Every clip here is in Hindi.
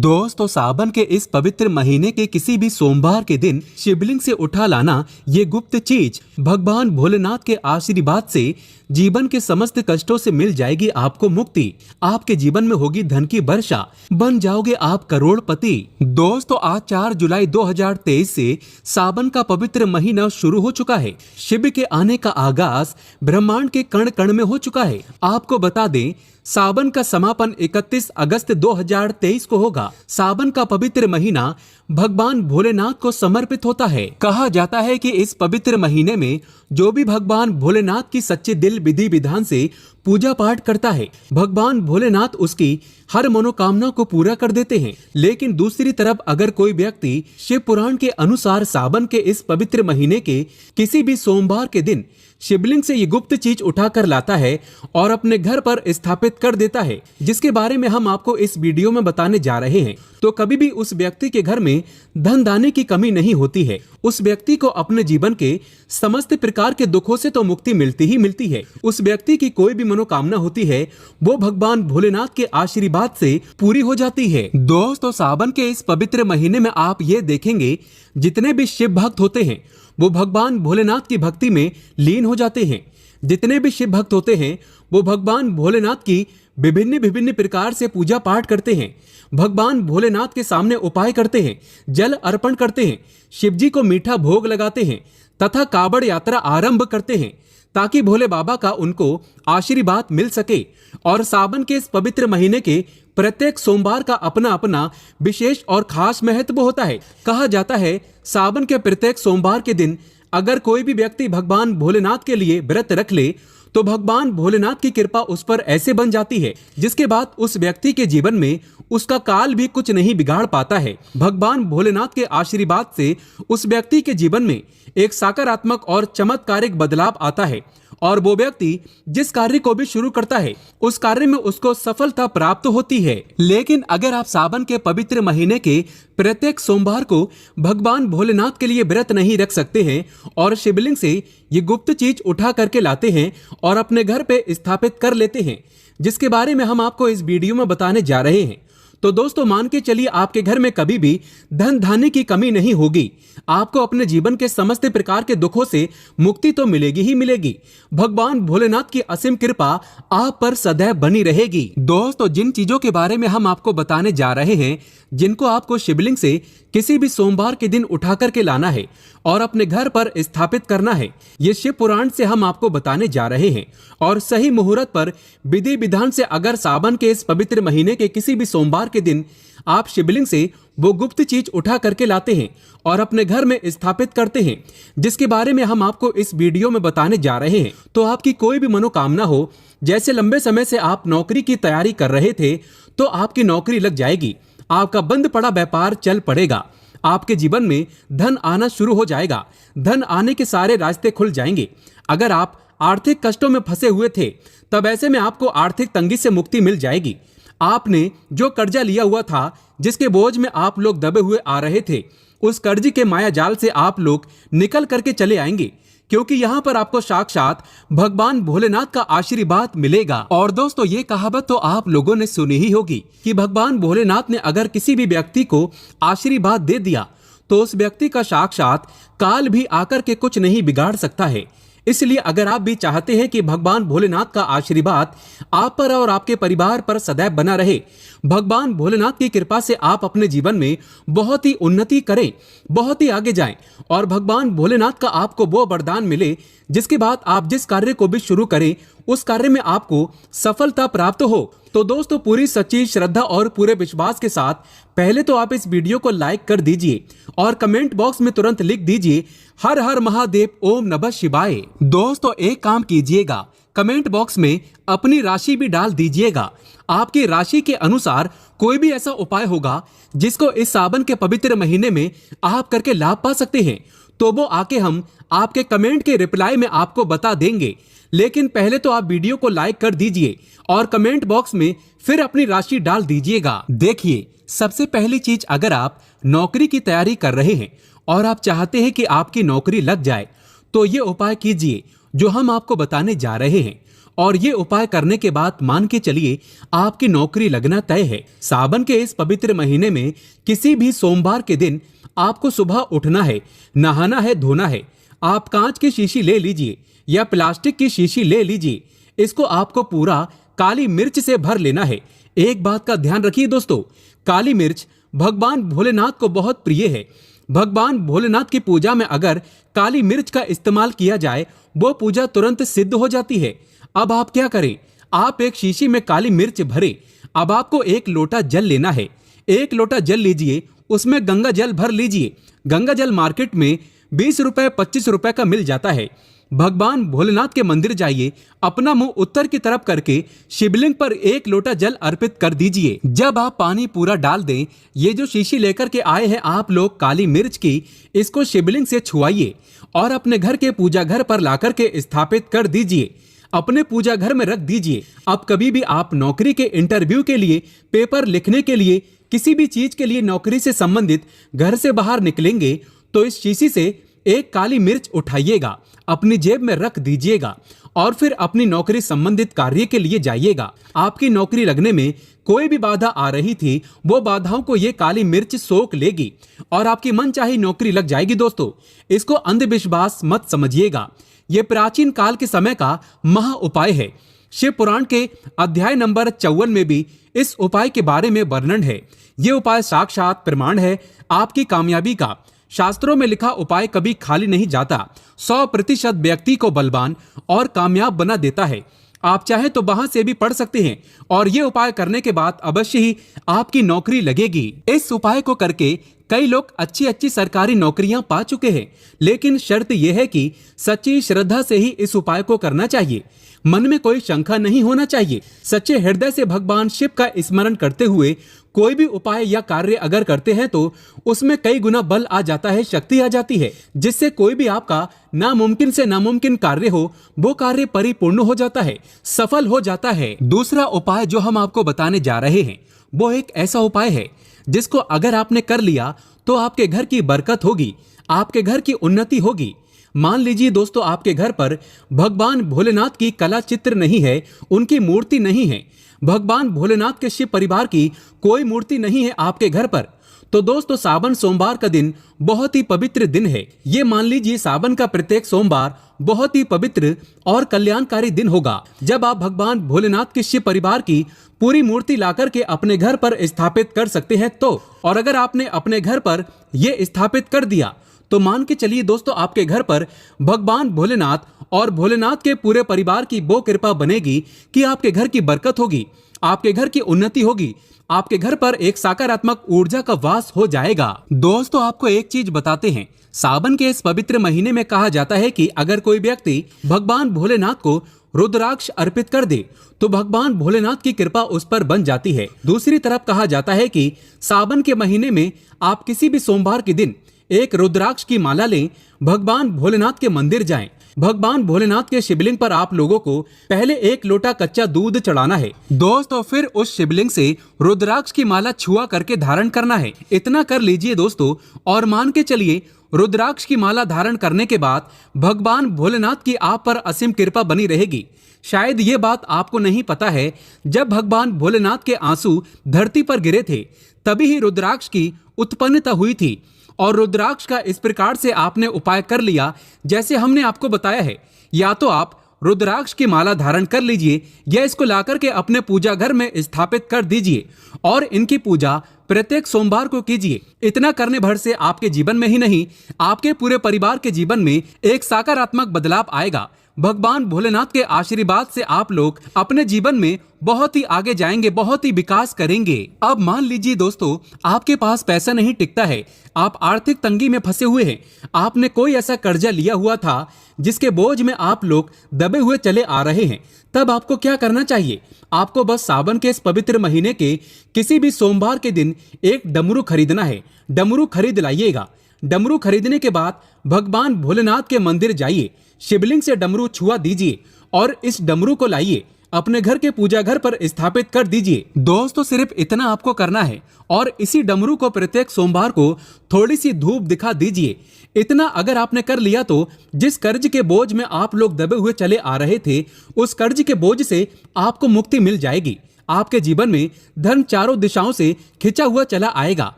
दोस्तों, सावन के इस पवित्र महीने के किसी भी सोमवार के दिन शिवलिंग से उठा लाना ये गुप्त चीज भगवान भोलेनाथ के आशीर्वाद से जीवन के समस्त कष्टों से मिल जाएगी आपको मुक्ति। आपके जीवन में होगी धन की वर्षा, बन जाओगे आप करोड़पति। दोस्तों, आज 4 जुलाई 2023 से सावन का पवित्र महीना शुरू हो चुका है। शिव के आने का आगाज ब्रह्मांड के कण कण में हो चुका है। आपको बता दें, सावन का समापन 31 अगस्त 2023 को होगा। सावन का पवित्र महीना भगवान भोलेनाथ को समर्पित होता है। कहा जाता है कि इस पवित्र महीने में जो भी भगवान भोलेनाथ की सच्चे दिल विधि विधान से पूजा पाठ करता है, भगवान भोलेनाथ उसकी हर मनोकामना को पूरा कर देते हैं। लेकिन दूसरी तरफ अगर कोई व्यक्ति शिव पुराण के अनुसार सावन के इस पवित्र महीने के किसी भी सोमवार के दिन शिवलिंग से ये गुप्त चीज उठा कर लाता है और अपने घर पर स्थापित कर देता है, जिसके बारे में हम आपको इस वीडियो में बताने जा रहे हैं, तो कभी भी उस व्यक्ति के घर में धन दाने की कमी नहीं होती है। उस व्यक्ति को अपने जीवन के समस्त प्रकार के दुखों से तो मुक्ति मिलती ही मिलती है। उस व्यक्ति की कोई भी मनोकामना होती है वो भगवान भोलेनाथ के आशीर्वाद से पूरी हो जाती है। दोस्तों, सावन के इस पवित्र महीने में आप ये देखेंगे, जितने भी शिव भक्त होते हैं वो भगवान भोलेनाथ की भक्ति में लीन हो जाते हैं। जितने भी शिव भक्त होते हैं वो भगवान भोलेनाथ की विभिन्न विभिन्न प्रकार से पूजा पाठ करते हैं। भगवान भोलेनाथ के सामने उपाय करते हैं, जल अर्पण करते हैं, शिव जी को मीठा भोग लगाते हैं तथा कावड़ यात्रा आरंभ करते हैं ताकि भोले बाबा का उनको आशीर्वाद मिल सके। और सावन के इस पवित्र महीने के प्रत्येक सोमवार का अपना अपना विशेष और खास महत्व होता है। कहा जाता है, सावन के प्रत्येक सोमवार के दिन अगर कोई भी व्यक्ति भगवान भोलेनाथ के लिए व्रत रख ले तो भगवान भोलेनाथ की कृपा उस पर ऐसे बन जाती है, जिसके बाद उस व्यक्ति के जीवन में उसका काल भी कुछ नहीं बिगाड़ पाता है। भगवान भोलेनाथ के आशीर्वाद से उस व्यक्ति के जीवन में एक सकारात्मक और चमत्कारिक बदलाव आता है और वो व्यक्ति जिस कार्य को भी शुरू करता है उस कार्य में उसको सफलता प्राप्त होती है। लेकिन अगर आप सावन के पवित्र महीने के प्रत्येक सोमवार को भगवान भोलेनाथ के लिए व्रत नहीं रख सकते हैं और शिवलिंग से ये गुप्त चीज उठा करके लाते हैं और अपने घर पे स्थापित कर लेते हैं, जिसके बारे में हम आपको इस वीडियो में बताने जा रहे हैं, तो दोस्तों मान के चलिए आपके घर में कभी भी धन धान्य की कमी नहीं होगी। आपको अपने जीवन के समस्त प्रकार के दुखों से मुक्ति तो मिलेगी ही मिलेगी। भगवान भोलेनाथ की असीम कृपा आप पर सदैव बनी रहेगी। दोस्तों, जिन चीजों के बारे में हम आपको बताने जा रहे हैं, जिनको आपको शिवलिंग से किसी भी सोमवार के दिन उठा करके लाना है और अपने घर पर स्थापित करना है, ये शिव पुराण से हम आपको बताने जा रहे हैं। और सही मुहूर्त पर विधि विधान से अगर सावन के इस पवित्र महीने के किसी भी सोमवार के दिन आप शिवलिंग से वो गुप्त चीज उठा करके लाते हैं और अपने घर में स्थापित करते हैं, जिसके बारे में हम आपको इस वीडियो में बताने जा रहे हैं, तो आपकी कोई भी मनोकामना हो, जैसे लंबे समय से आप नौकरी की तैयारी कर रहे थे तो आपकी नौकरी लग जाएगी, आपका बंद पड़ा व्यापार चल पड़ेगा, आपके जीवन में धन आना शुरू हो जाएगा, धन आने के सारे रास्ते खुल जाएंगे। अगर आप आर्थिक कष्टों में फंसे हुए थे तब ऐसे में आपको आर्थिक तंगी से मुक्ति मिल जाएगी। आपने जो कर्जा लिया हुआ था, जिसके बोझ में आप लोग दबे हुए आ रहे थे, उस कर्ज के माया जाल से आप लोग निकल करके चले आएंगे, क्योंकि यहाँ पर आपको साक्षात भगवान भोलेनाथ का आशीर्वाद मिलेगा। और दोस्तों, ये कहावत तो आप लोगों ने सुनी ही होगी कि भगवान भोलेनाथ ने अगर किसी भी व्यक्ति को आशीर्वाद दे दिया तो उस व्यक्ति का साक्षात काल भी आकर के कुछ नहीं बिगाड़ सकता है। इसलिए अगर आप भी चाहते हैं कि भगवान भोलेनाथ का आशीर्वाद आप पर और आपके परिवार पर सदैव बना रहे, भगवान भोलेनाथ की कृपा से आप अपने जीवन में बहुत ही उन्नति करें, बहुत ही आगे जाएं और भगवान भोलेनाथ का आपको वो वरदान मिले जिसके बाद आप जिस कार्य को भी शुरू करें उस कार्य में आपको सफलता प्राप्त हो, तो दोस्तों पूरी सच्ची श्रद्धा और पूरे विश्वास के साथ पहले तो आप इस वीडियो को लाइक कर दीजिए और कमेंट बॉक्स में तुरंत लिख दीजिए हर हर महादेव ओम नमः शिवाय। दोस्तों, एक काम कीजिएगा, कमेंट बॉक्स में अपनी राशि भी डाल दीजिएगा। आपकी राशि के अनुसार कोई भी ऐसा उपाय होगा जिसको इस सावन के पवित्र महीने में आप करके लाभ पा सकते हैं, तो वो आके हम आपके कमेंट के रिप्लाई में आपको बता देंगे। लेकिन पहले तो आप वीडियो को लाइक कर दीजिए और कमेंट बॉक्स में फिर अपनी राशि डाल दीजिएगा। देखिए, सबसे पहली चीज, अगर आप नौकरी की तैयारी कर रहे हैं और आप चाहते हैं कि आपकी नौकरी लग जाए, तो ये उपाय कीजिए जो हम आपको बताने जा रहे हैं। और ये उपाय करने के बाद मान के चलिए आपकी नौकरी लगना तय है। सावन के इस पवित्र महीने में किसी भी सोमवार के दिन आपको सुबह उठना है, नहाना है, धोना है। आप कांच की शीशी ले लीजिए या प्लास्टिक की शीशी ले लीजिए, इसको आपको पूरा काली मिर्च से भर लेना है। एक बात का ध्यान रखिए दोस्तों, काली मिर्च भगवान भोलेनाथ को बहुत प्रिय है। भगवान भोलेनाथ की पूजा में अगर काली मिर्च का इस्तेमाल किया जाए वो पूजा तुरंत सिद्ध हो जाती है। अब आप क्या करें, आप एक शीशी में काली मिर्च भरे। अब आपको 1 लोटा जल लेना है। 1 लोटा जल लीजिए, उसमें गंगा जल भर लीजिए। गंगा जल मार्केट में 20 रुपए 25 रुपए का मिल जाता है। भगवान भोलेनाथ के मंदिर जाइए, अपना मुंह उत्तर की तरफ करके शिवलिंग पर 1 लोटा जल अर्पित कर दीजिए। जब आप पानी पूरा डाल दें, ये जो शीशी लेकर के आए हैं आप लोग काली मिर्च की, इसको शिवलिंग से छुआइए और अपने घर के पूजा घर पर लाकर के स्थापित कर दीजिए। अपने पूजा घर में रख दीजिए। अब कभी भी आप नौकरी के इंटरव्यू के लिए, पेपर लिखने के लिए, किसी भी चीज के लिए नौकरी से संबंधित घर से बाहर निकलेंगे तो इस शीशी से 1 काली मिर्च उठाइएगा, अपनी जेब में रख दीजिएगा और फिर अपनी नौकरी संबंधित कार्य के लिए जाइएगा। आपकी नौकरी लगने में कोई भी बाधा आ रही थी, वो बाधाओं को ये काली मिर्च सोख लेगी और आपकी मनचाही नौकरी लग जाएगी। दोस्तों, इसको अंधविश्वास मत समझिएगा, ये प्राचीन काल के समय का महा उपाय है। शिव पुराण के अध्याय नंबर 54 में भी इस उपाय के बारे में वर्णन है। ये उपाय साक्षात प्रमाण है आपकी कामयाबी का। शास्त्रों में लिखा उपाय कभी खाली नहीं जाता, 100% व्यक्ति को बलवान और कामयाब बना देता है। आप चाहे तो वहां से भी पढ़ सकते हैं और ये उपाय करने के बाद अवश्य ही आपकी नौकरी लगेगी। इस उपाय को करके कई लोग अच्छी सरकारी नौकरियां पा चुके हैं, लेकिन शर्त यह है कि सच्ची श्रद्धा से ही इस उपाय को करना चाहिए। मन में कोई शंका नहीं होना चाहिए। सच्चे हृदय से भगवान शिव का स्मरण करते हुए कोई भी उपाय या कार्य अगर करते हैं तो उसमें कई गुना बल आ जाता है, शक्ति आ जाती है, जिससे कोई भी आपका नामुमकिन से नामुमकिन कार्य हो वो कार्य परिपूर्ण हो जाता है, सफल हो जाता है। दूसरा उपाय जो हम आपको बताने जा रहे हैं वो एक ऐसा उपाय है जिसको अगर आपने कर लिया तो आपके घर की बरकत होगी, आपके घर की उन्नति होगी। मान लीजिए दोस्तों, आपके घर पर भगवान भोलेनाथ की कला चित्र नहीं है, उनकी मूर्ति नहीं है, भगवान भोलेनाथ के शिव परिवार की कोई मूर्ति नहीं है आपके घर पर, तो दोस्तों सावन सोमवार का दिन बहुत ही पवित्र दिन है। ये मान लीजिए सावन का प्रत्येक सोमवार बहुत ही पवित्र और कल्याणकारी दिन होगा जब आप भगवान भोलेनाथ के शिव परिवार की पूरी मूर्ति लाकर के अपने घर पर स्थापित कर सकते हैं। तो और अगर आपने अपने घर पर ये स्थापित कर दिया तो मान के चलिए दोस्तों, आपके घर पर भगवान भोलेनाथ और भोलेनाथ के पूरे परिवार की वो कृपा बनेगी कि आपके घर की बरकत होगी, आपके घर की उन्नति होगी, आपके घर पर एक सकारात्मक ऊर्जा का वास हो जाएगा। दोस्तों, आपको एक चीज बताते हैं, सावन के इस पवित्र महीने में कहा जाता है कि अगर कोई व्यक्ति भगवान भोलेनाथ को रुद्राक्ष अर्पित कर दे तो भगवान भोलेनाथ की कृपा उस पर बन जाती है। दूसरी तरफ कहा जाता है कि सावन के महीने में आप किसी भी सोमवार के दिन एक रुद्राक्ष की माला लें, भगवान भोलेनाथ के मंदिर जाएं, भगवान भोलेनाथ के शिवलिंग पर आप लोगों को पहले 1 लोटा कच्चा दूध चढ़ाना है दोस्तों, फिर उस शिवलिंग से रुद्राक्ष की माला छुआ करके धारण करना है। इतना कर लीजिए दोस्तों और मान के चलिए रुद्राक्ष की माला धारण करने के बाद भगवान भोलेनाथ की आप पर असीम कृपा बनी रहेगी। शायद ये बात आपको नहीं पता है, जब भगवान भोलेनाथ के आंसू धरती पर गिरे थे तभी ही रुद्राक्ष की उत्पन्नता हुई थी और रुद्राक्ष का इस प्रकार से आपने उपाय कर लिया जैसे हमने आपको बताया है। या तो आप रुद्राक्ष की माला धारण कर लीजिए या इसको लाकर के अपने पूजा घर में स्थापित कर दीजिए और इनकी पूजा प्रत्येक सोमवार को कीजिए। इतना करने भर से आपके जीवन में ही नहीं, आपके पूरे परिवार के जीवन में एक सकारात्मक बदलाव आएगा। भगवान भोलेनाथ के आशीर्वाद से आप लोग अपने जीवन में बहुत ही आगे जाएंगे, बहुत ही विकास करेंगे। अब मान लीजिए दोस्तों, आपके पास पैसा नहीं टिकता है, आप आर्थिक तंगी में फंसे हुए हैं, आपने कोई ऐसा कर्जा लिया हुआ था जिसके बोझ में आप लोग दबे हुए चले आ रहे हैं, तब आपको क्या करना चाहिए? आपको बस सावन के इस पवित्र महीने के किसी भी सोमवार के दिन एक डमरू खरीदना है। डमरू खरीद लाइएगा। डमरू खरीदने के बाद भगवान भोलेनाथ के मंदिर जाइए, शिवलिंग से डमरू छुआ दीजिए और इस डमरू को लाइए, अपने घर के पूजा घर पर स्थापित कर दीजिए। दोस्तों सिर्फ इतना आपको करना है और इसी डमरू को प्रत्येक सोमवार को थोड़ी सी धूप दिखा दीजिए। इतना अगर आपने कर लिया तो जिस कर्ज के बोझ में आप लोग दबे हुए चले आ रहे थे, उस कर्ज के बोझ से आपको मुक्ति मिल जाएगी। आपके जीवन में धन चारों दिशाओं से खिंचा हुआ चला आएगा।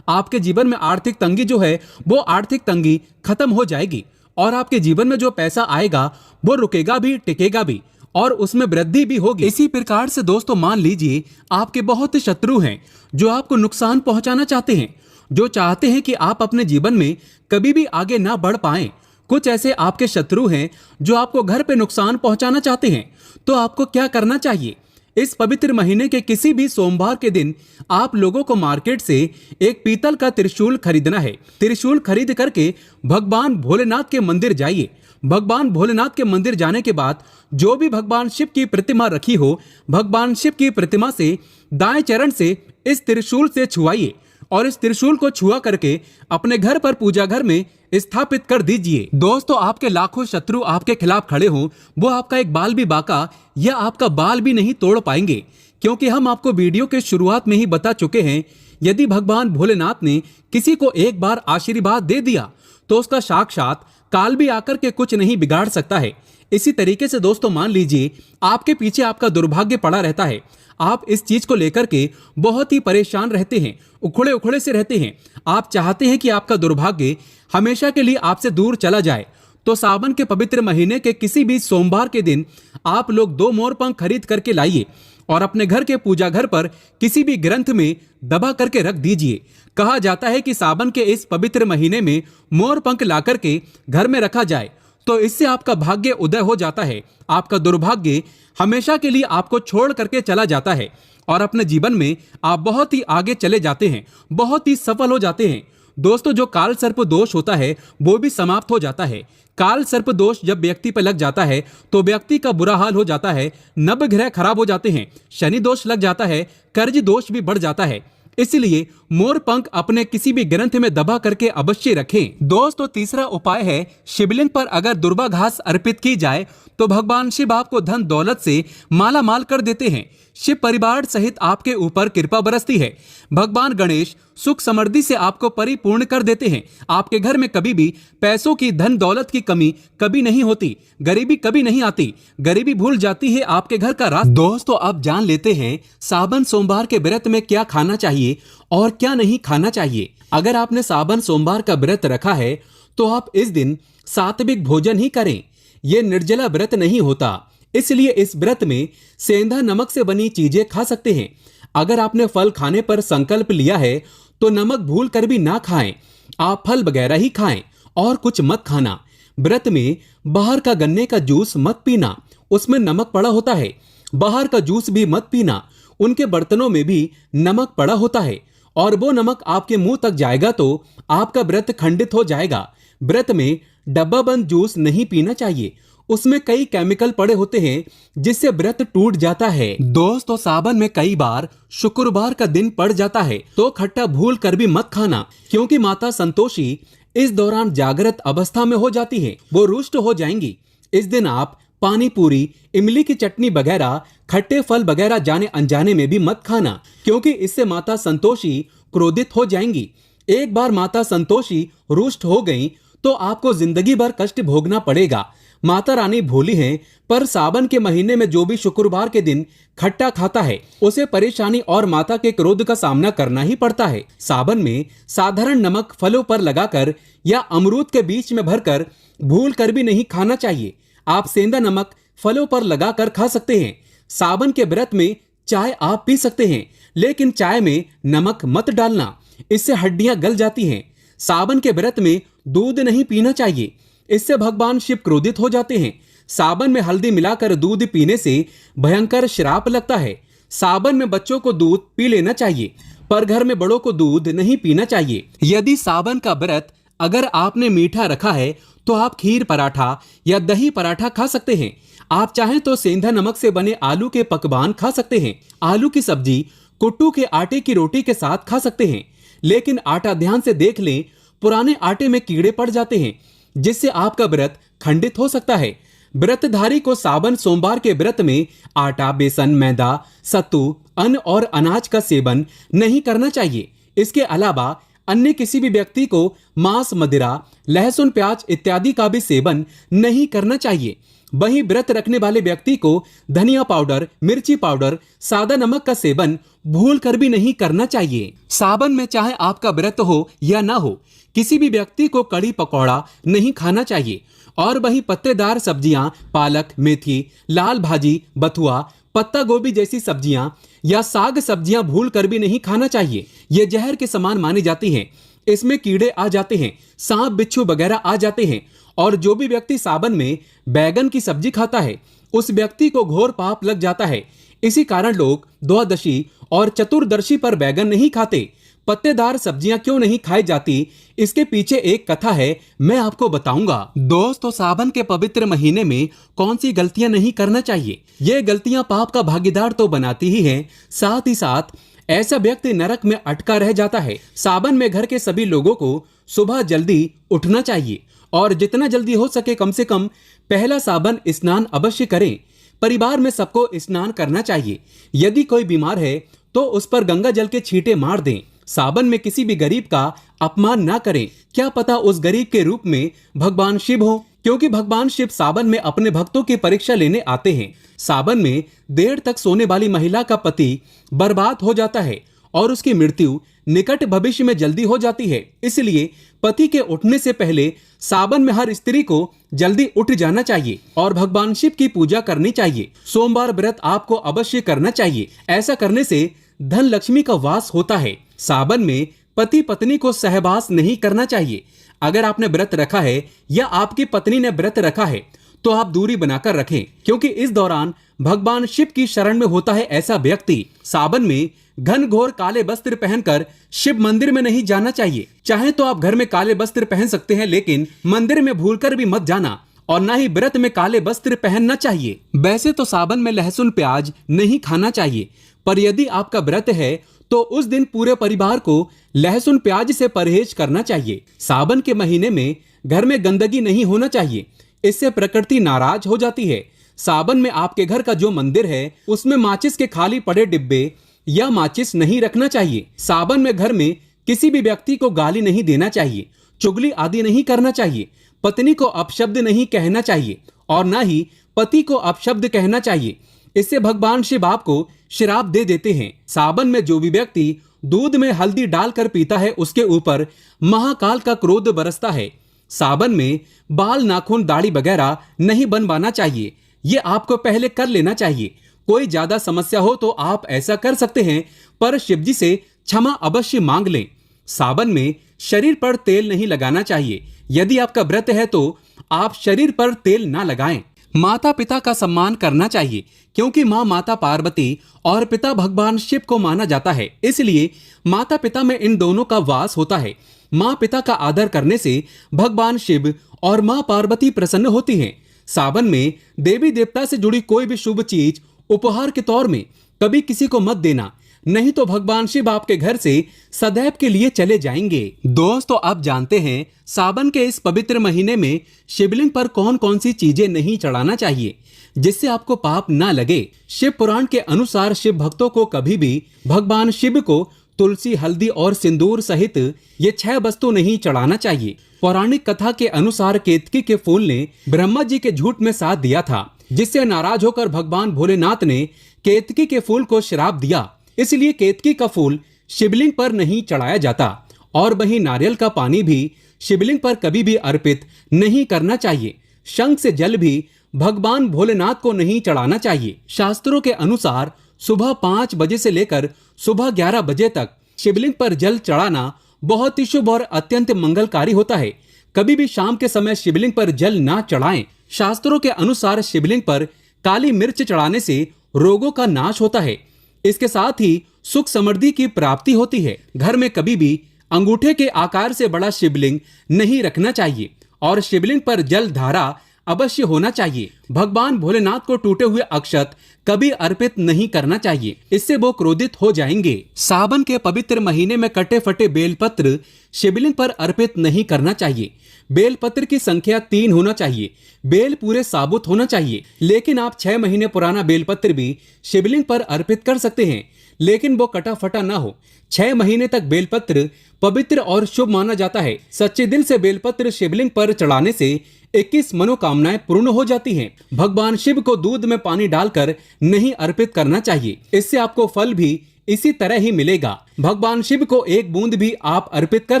आपके जीवन में आर्थिक तंगी जो है वो आर्थिक तंगी खत्म हो जाएगी और आपके जीवन में जो पैसा आएगा वो रुकेगा भी, टिकेगा भी और उसमें वृद्धि भी होगी। इसी प्रकार से दोस्तों मान लीजिए आपके बहुत शत्रु हैं जो आपको नुकसान पहुंचाना चाहते हैं, जो चाहते हैं कि आप अपने जीवन में कभी भी आगे ना बढ़ पाएं। कुछ ऐसे आपके शत्रु हैं जो आपको घर पे नुकसान पहुंचाना चाहते हैं। तो आपको क्या करना चाहिए? इस पवित्र महीने के किसी भी सोमवार के दिन आप लोगों को मार्केट से एक पीतल का त्रिशूल खरीदना है। त्रिशूल खरीद करके भगवान भोलेनाथ के मंदिर जाइए। भगवान भोलेनाथ के मंदिर जाने के बाद जो भी भगवान शिव की प्रतिमा रखी हो, भगवान शिव की प्रतिमा से दाएं चरण से इस त्रिशूल से छुआइए और इस त्रिशूल को छुआ करके अपने घर पर पूजा घर में स्थापित कर दीजिए। दोस्तों आपके लाखों शत्रु आपके खिलाफ खड़े हों, वो आपका एक बाल भी बांका या आपका बाल भी नहीं तोड़ पाएंगे, क्योंकि हम आपको वीडियो के शुरुआत में ही बता चुके हैं, यदि भगवान भोलेनाथ ने किसी को एक बार आशीर्वाद दे दिया तो उसका साक्षात काल भी आकर के कुछ नहीं बिगाड़ सकता है। इसी तरीके से दोस्तों मान लीजिए आपके पीछे आपका दुर्भाग्य पड़ा रहता है। आप इस चीज को लेकर के बहुत ही परेशान रहते हैं, उखड़े उखड़े से रहते हैं। आप चाहते हैं कि आपका दुर्भाग्य हमेशा के लिए आपसे दूर चला जाए। तो सावन के पवित्र महीने के किसी भी सोमवार के दिन आप लोग 2 मोरपंख खरीद करके लाइए और अपने घर के पूजा घर पर किसी भी ग्रंथ में दबा करके रख दीजिए। कहा जाता है कि सावन के इस पवित्र महीने में मोरपंख ला करके घर में रखा जाए तो इससे आपका भाग्य उदय हो जाता है। आपका दुर्भाग्य हमेशा के लिए आपको छोड़ करके चला जाता है और अपने जीवन में आप बहुत ही आगे चले जाते हैं, बहुत ही सफल हो जाते हैं। दोस्तों जो काल सर्प दोष होता है वो भी समाप्त हो जाता है। काल सर्प दोष जब व्यक्ति पर लग जाता है तो व्यक्ति का बुरा हाल हो जाता है, नव ग्रह खराब हो जाते हैं, शनि दोष लग जाता है, कर्ज दोष भी बढ़ जाता है। इसलिए मोरपंख अपने किसी भी ग्रंथ में दबा करके अवश्य रखें। दोस्तों तीसरा उपाय है, शिवलिंग पर अगर दुर्वा घास अर्पित की जाए तो भगवान शिव आपको धन दौलत से माला माल कर देते हैं। शिव परिवार सहित आपके ऊपर कृपा बरसती है। भगवान गणेश सुख समृद्धि से आपको परिपूर्ण कर देते हैं। आपके घर में कभी भी पैसों की, धन दौलत की कमी कभी नहीं होती, गरीबी कभी नहीं आती, गरीबी भूल जाती है आपके घर का रास्ता। दोस्तों अब जान लेते हैं सावन सोमवार के व्रत में क्या खाना चाहिए और क्या नहीं खाना चाहिए। अगर आपने सावन सोमवार का व्रत रखा है तो आप इस दिन सात्विक भोजन ही करें। यह निर्जला व्रत नहीं होता, इसलिए इस व्रत में सेंधा नमक से बनी चीजें खा सकते हैं। अगर आपने फल खाने पर संकल्प लिया है तो नमक भूल कर भी ना खाएं। आप फल वगैरह ही खाएं और कुछ मत खाना। व्रत में बाहर का गन्ने का जूस मत पीना, उसमें नमक पड़ा होता है। बाहर का जूस भी मत पीना, उनके बर्तनों में भी नमक पड़ा होता है और वो नमक आपके मुंह तक जाएगा तो आपका व्रत खंडित हो जाएगा। व्रत में डब्बा बंद जूस नहीं पीना चाहिए, उसमें कई केमिकल पड़े होते हैं जिससे व्रत टूट जाता है। दोस्तों सावन में कई बार शुक्रवार का दिन पड़ जाता है तो खट्टा भूल कर भी मत खाना, क्योंकि माता संतोषी इस दौरान जागृत अवस्था में हो जाती है, वो रुष्ट हो जाएंगी। इस दिन आप पानी पूरी, इमली की चटनी वगैरह, खट्टे फल वगैरह जाने अनजाने में भी मत खाना, क्योंकि इससे माता संतोषी क्रोधित हो जाएंगी। एक बार माता संतोषी रुष्ट हो गई तो आपको जिंदगी भर कष्ट भोगना पड़ेगा। माता रानी भोली हैं, पर सावन के महीने में जो भी शुक्रवार के दिन खट्टा खाता है उसे परेशानी और माता के क्रोध का सामना करना ही पड़ता है। सावन में साधारण नमक फलों पर लगाकर या अमरूद के बीच में भरकर भूल कर भी नहीं खाना चाहिए। आप सेंधा नमक फलों पर लगाकर खा सकते हैं। सावन के व्रत में चाय आप पी सकते हैं, लेकिन चाय में नमक मत डालना, इससे हड्डियां गल जाती हैं। सावन के व्रत में दूध नहीं पीना चाहिए, इससे भगवान शिव क्रोधित हो जाते हैं। सावन में हल्दी मिलाकर दूध पीने से भयंकर श्राप लगता है। सावन में बच्चों को दूध पी लेना चाहिए, पर घर में बड़ों को दूध नहीं पीना चाहिए। यदि सावन का व्रत अगर आपने मीठा रखा है तो आप खीर पराठा या दही पराठा खा सकते हैं। आप चाहें तो सेंधा नमक से बने आलू के पकवान खा सकते हैं। आलू की सब्जी कुट्टू के आटे की रोटी के साथ खा सकते हैं, लेकिन आटा ध्यान से देख लें, पुराने आटे में कीड़े पड़ जाते हैं जिससे आपका व्रत खंडित हो सकता है। व्रतधारी को सावन सोमवार के व्रत में आटा, बेसन, मैदा, सत्तू, अन्न और अनाज का सेवन नहीं करना चाहिए। इसके अलावा अन्य किसी भी व्यक्ति को मांस, मदिरा, लहसुन, प्याज इत्यादि का भी सेवन नहीं करना चाहिए। वहीं व्रत रखने वाले व्यक्ति को धनिया पाउडर, मिर्ची पाउडर, सादा नमक का सेवन भूल कर भी नहीं करना चाहिए। सावन में चाहे आपका व्रत हो या ना हो, किसी भी व्यक्ति को कड़ी पकौड़ा नहीं खाना चाहिए। और वहीं पत्तेदार सब्जियां, पालक, मेथी, लाल भाजी, बथुआ, पत्ता गोभी जैसी सब्जियां या साग सब्जियां भूल कर भी नहीं खाना चाहिए। ये जहर के समान मानी जाती हैं। इसमें कीड़े आ जाते हैं, सांप, बिच्छू वगैरह आ जाते हैं। और जो भी व्यक्ति सावन में बैगन की सब्जी खाता है, उस व्यक्ति को घोर पाप लग जाता है। इसी कारण लोग द्वादशी और चतुर्दशी पर बैगन नहीं खाते। पत्तेदार सब्जियां क्यों नहीं खाई जाती, इसके पीछे एक कथा है, मैं आपको बताऊंगा। दोस्तों, सावन के पवित्र महीने में कौन सी गलतियां नहीं करना चाहिए? ये गलतियां पाप का भागीदार तो बनाती ही हैं, साथ ही साथ ऐसा व्यक्ति नरक में अटका रह जाता है। सावन में घर के सभी लोगों को सुबह जल्दी उठना चाहिए और जितना जल्दी हो सके कम से कम पहला सावन स्नान अवश्य करें। परिवार में सबको स्नान करना चाहिए। यदि कोई बीमार है तो उस पर गंगा जल के छींटे मार दें। सावन में किसी भी गरीब का अपमान ना करें। क्या पता उस गरीब के रूप में भगवान शिव हो, क्योंकि भगवान शिव सावन में अपने भक्तों की परीक्षा लेने आते हैं। सावन में देर तक सोने वाली महिला का पति बर्बाद हो जाता है और उसकी मृत्यु निकट भविष्य में जल्दी हो जाती है। इसलिए पति के उठने से पहले सावन में हर स्त्री को जल्दी उठ जाना चाहिए और भगवान शिव की पूजा करनी चाहिए। सोमवार व्रत आपको अवश्य करना चाहिए। ऐसा करने से धन लक्ष्मी का वास होता है। सावन में पति पत्नी को सहवास नहीं करना चाहिए। अगर आपने व्रत रखा है या आपकी पत्नी ने व्रत रखा है तो आप दूरी बनाकर रखें, क्योंकि इस दौरान भगवान शिव की शरण में होता है ऐसा व्यक्ति। सावन में घनघोर काले वस्त्र पहनकर शिव मंदिर में नहीं जाना चाहिए। चाहे तो आप घर में काले वस्त्र पहन सकते हैं, लेकिन मंदिर में भूलकर भी मत जाना और ना ही व्रत में काले वस्त्र पहनना चाहिए। वैसे तो सावन में लहसुन, प्याज नहीं खाना चाहिए, पर यदि आपका व्रत है तो उस दिन पूरे परिवार को लहसुन, प्याज से परहेज करना चाहिए। सावन के महीने में घर में गंदगी नहीं होना चाहिए, इससे प्रकृति नाराज हो जाती है। सावन में आपके घर का जो मंदिर है उसमें माचिस के खाली पड़े डिब्बे या माचिस नहीं रखना चाहिए। सावन में घर में किसी भी व्यक्ति को गाली नहीं देना चाहिए, चुगली आदि नहीं करना चाहिए। पत्नी को अपशब्द नहीं कहना चाहिए और ना ही पति को अपशब्द कहना चाहिए। इससे भगवान शिव आपको श्राप दे देते हैं। सावन में जो भी व्यक्ति दूध में हल्दी डालकर पीता है उसके ऊपर महाकाल का क्रोध बरसता है। सावन में बाल, नाखून, दाढ़ी वगैरह नहीं बनवाना चाहिए। ये आपको पहले कर लेना चाहिए। कोई ज्यादा समस्या हो तो आप ऐसा कर सकते हैं, पर शिवजी से क्षमा अवश्य मांग लें। सावन में शरीर पर तेल नहीं लगाना चाहिए। यदि आपका व्रत है तो आप शरीर पर तेल ना लगाएं। माता पिता का सम्मान करना चाहिए, क्योंकि माँ माता पार्वती और पिता भगवान शिव को माना जाता है। इसलिए माता पिता में इन दोनों का वास होता है। माँ पिता का आदर करने से भगवान शिव और माँ पार्वती प्रसन्न होती हैं। सावन में देवी देवता से जुड़ी कोई भी शुभ चीज उपहार के तौर में कभी किसी को मत देना, नहीं तो भगवान शिव आपके घर से सदैव के लिए चले जाएंगे। दोस्तों, आप जानते हैं सावन के इस पवित्र महीने में शिवलिंग पर कौन कौन सी चीजें नहीं चढ़ाना चाहिए जिससे आपको पाप ना लगे। शिव पुराण के अनुसार शिव भक्तों को कभी भी भगवान शिव को तुलसी, हल्दी और सिंदूर सहित ये 6 वस्तु नहीं चढ़ाना चाहिए। पौराणिक कथा के अनुसार केतकी के फूल ने ब्रह्मा जी के झूठ में साथ दिया था, जिससे नाराज होकर भगवान भोलेनाथ ने केतकी के फूल को श्राप दिया। इसलिए केतकी का फूल शिवलिंग पर नहीं चढ़ाया जाता और वहीं नारियल का पानी भी शिवलिंग पर कभी भी अर्पित नहीं करना चाहिए। शंख से जल भी भगवान भोलेनाथ को नहीं चढ़ाना चाहिए। शास्त्रों के अनुसार सुबह 5 बजे से लेकर सुबह 11 बजे तक शिवलिंग पर जल चढ़ाना बहुत ही शुभ और अत्यंत मंगलकारी होता है। कभी भी शाम के समय शिवलिंग पर जल ना चढ़ाएं। शास्त्रों के अनुसार शिवलिंग पर काली मिर्च चढ़ाने से रोगों का नाश होता है। इसके साथ ही सुख समृद्धि की प्राप्ति होती है। घर में कभी भी अंगूठे के आकार से बड़ा शिवलिंग नहीं रखना चाहिए और शिवलिंग पर जल धारा अवश्य होना चाहिए। भगवान भोलेनाथ को टूटे हुए अक्षत कभी अर्पित नहीं करना चाहिए, इससे वो क्रोधित हो जाएंगे। सावन के पवित्र महीने में कटे फटे बेलपत्र शिवलिंग पर अर्पित नहीं करना चाहिए। बेलपत्र की संख्या 3 होना चाहिए। बेल पूरे साबुत होना चाहिए। लेकिन आप 6 महीने पुराना बेलपत्र भी शिवलिंग पर अर्पित कर सकते हैं, लेकिन वो कटा फटा ना हो। 6 महीने तक बेलपत्र पवित्र और शुभ माना जाता है। सच्चे दिल से बेलपत्र शिवलिंग पर चढ़ाने से 21 मनोकामनाएं पूर्ण हो जाती हैं। भगवान शिव को दूध में पानी डालकर नहीं अर्पित करना चाहिए, इससे आपको फल भी इसी तरह ही मिलेगा। भगवान शिव को एक बूंद भी आप अर्पित कर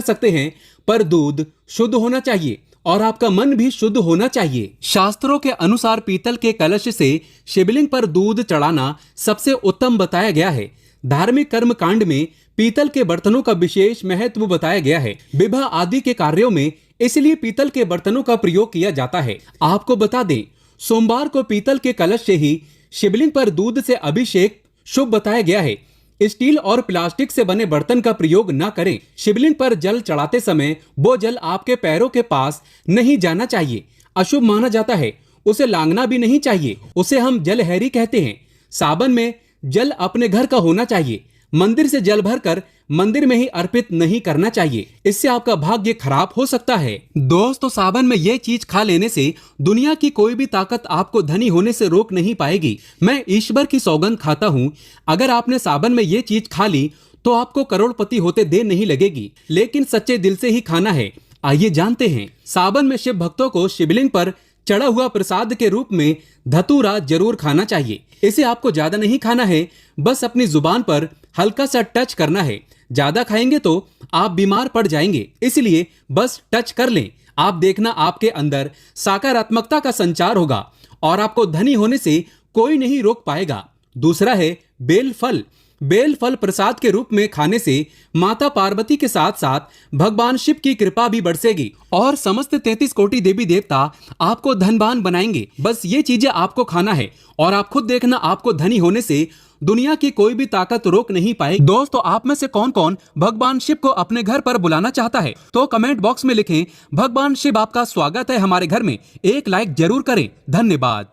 सकते हैं, पर दूध शुद्ध होना चाहिए और आपका मन भी शुद्ध होना चाहिए। शास्त्रों के अनुसार पीतल के कलश से शिवलिंग पर दूध चढ़ाना सबसे उत्तम बताया गया है। धार्मिक कर्म कांड में पीतल के बर्तनों का विशेष महत्व बताया गया है। विवाह आदि के कार्यों में इसलिए पीतल के बर्तनों का प्रयोग किया जाता है। आपको बता दें, सोमवार को पीतल के कलश से ही शिवलिंग पर दूध से अभिषेक शुभ बताया गया है। स्टील और प्लास्टिक से बने बर्तन का प्रयोग न करें। शिवलिंग पर जल चढ़ाते समय वो जल आपके पैरों के पास नहीं जाना चाहिए, अशुभ माना जाता है। उसे लांघना भी नहीं चाहिए, उसे हम जलहैरी कहते हैं। सावन में जल अपने घर का होना चाहिए। मंदिर से जल भरकर मंदिर में ही अर्पित नहीं करना चाहिए, इससे आपका भाग्य खराब हो सकता है। दोस्तों, सावन में ये चीज खा लेने से दुनिया की कोई भी ताकत आपको धनी होने से रोक नहीं पाएगी। मैं ईश्वर की सौगंध खाता हूँ, अगर आपने सावन में ये चीज खा ली तो आपको करोड़पति होते देर नहीं लगेगी, लेकिन सच्चे दिल से ही खाना है। आइए जानते हैं। सावन में शिव भक्तों को शिवलिंग पर चढ़ा हुआ प्रसाद के रूप में धतूरा जरूर खाना चाहिए। इसे आपको ज्यादा नहीं खाना है, बस अपनी जुबान पर हल्का सा टच करना है। ज्यादा खाएंगे तो आप बीमार पड़ जाएंगे, इसलिए बस टच कर लें। आप देखना आपके अंदर सकारात्मकता का संचार होगा और आपको धनी होने से कोई नहीं रोक पाएगा। दूसरा है बेल फल। बेल फल प्रसाद के रूप में खाने से माता पार्वती के साथ साथ भगवान शिव की कृपा भी बरसेगी और समस्त 33 कोटि देवी देवता आपको धनवान बनाएंगे। बस ये चीजें आपको खाना है और आप खुद देखना, आपको धनी होने से दुनिया की कोई भी ताकत रोक नहीं पाएगी। दोस्तों, आप में से कौन कौन भगवान शिव को अपने घर पर बुलाना चाहता है तो कमेंट बॉक्स में लिखें। भगवान शिव आपका स्वागत है हमारे घर में। एक लाइक जरूर करें। धन्यवाद।